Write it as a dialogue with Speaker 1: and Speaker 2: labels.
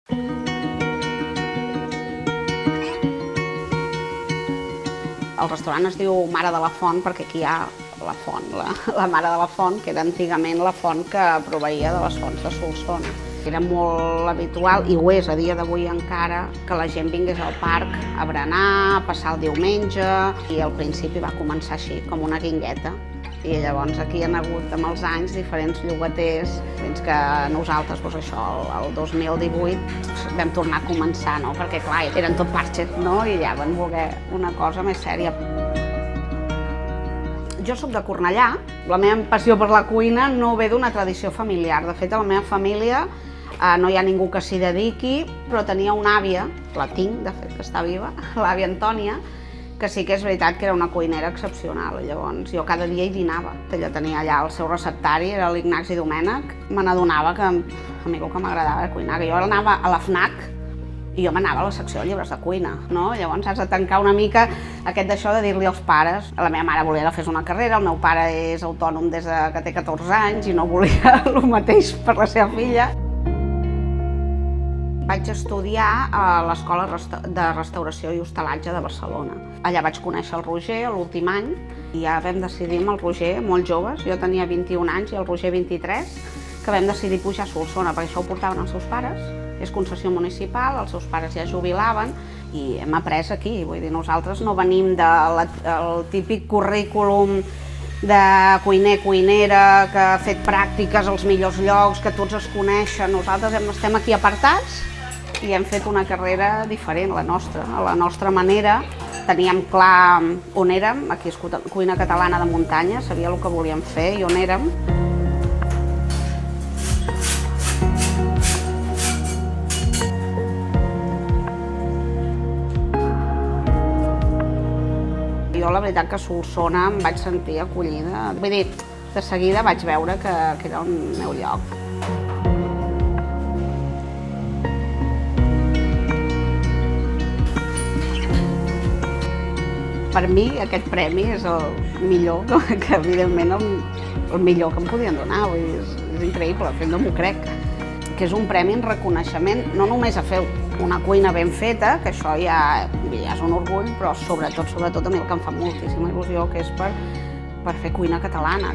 Speaker 1: El restaurant es diu Mare de la Font perquè aquí hi ha la font, la Mare de la Font, que era antigament la font que proveïa de les fonts de Solsona. Era molt habitual, i ho és a dia d'avui encara, que la gent vingués al parc a berenar, a passar el diumenge, i al principi va començar així, com una guingueta. I llavors aquí hi ha hagut amb els anys diferents llogaters, fins que nosaltres, doncs això, el 2018 vam tornar a començar, no? Perquè clar, eren tot parxes, no? I ja van voler una cosa més sèria. Jo soc de Cornellà, la meva passió per la cuina no ve d'una tradició familiar. De fet, a la meva família no hi ha ningú que s'hi dediqui, però tenia una àvia, la tinc, de fet, que està viva, l'àvia Antònia, que sí que és veritat que era una cuinera excepcional. Llavors, jo cada dia hi dinava. Ella tenia allà el seu receptari, era l'Ignasi Domènech. Me n'adonava que a mi el que m'agradava era cuinar, que jo anava a la FNAC i jo m'anava a la secció de llibres de cuina, no? Llavors has de tancar una mica aquest d'això de dir-li als pares. La meva mare volia que fes una carrera, el meu pare és autònom des que té 14 anys i no volia el mateix per la seva filla. Vaig estudiar a l'Escola de Restauració i Hostalatge de Barcelona. Allà vaig conèixer el Roger l'últim any i ja vam decidir amb el Roger, molt joves, jo tenia 21 anys i el Roger 23, que vam decidir pujar a Solsona, perquè això ho portaven els seus pares. És concessió municipal, els seus pares ja jubilaven i hem après aquí. Vull dir, nosaltres no venim del típic currículum de cuiner, cuinera, que ha fet pràctiques als millors llocs, que tots es coneixen. Nosaltres estem aquí apartats i hem fet una carrera diferent, la nostra, a la nostra manera. Teníem clar on érem, aquí és cuina catalana de muntanya, sabia el que volíem fer i on érem. Jo la veritat que a Solsona em vaig sentir acollida. Vull dir, de seguida vaig veure que era el meu lloc. Per mi aquest premi és el millor, que evidentment el millor que em podien donar. Vull dir, és increïble, de fet no m'ho crec. Que és un premi en reconeixement, no només a fer una cuina ben feta, que això ja és un orgull, però sobretot a mi el que em fa moltíssima il·lusió, que és per fer cuina catalana.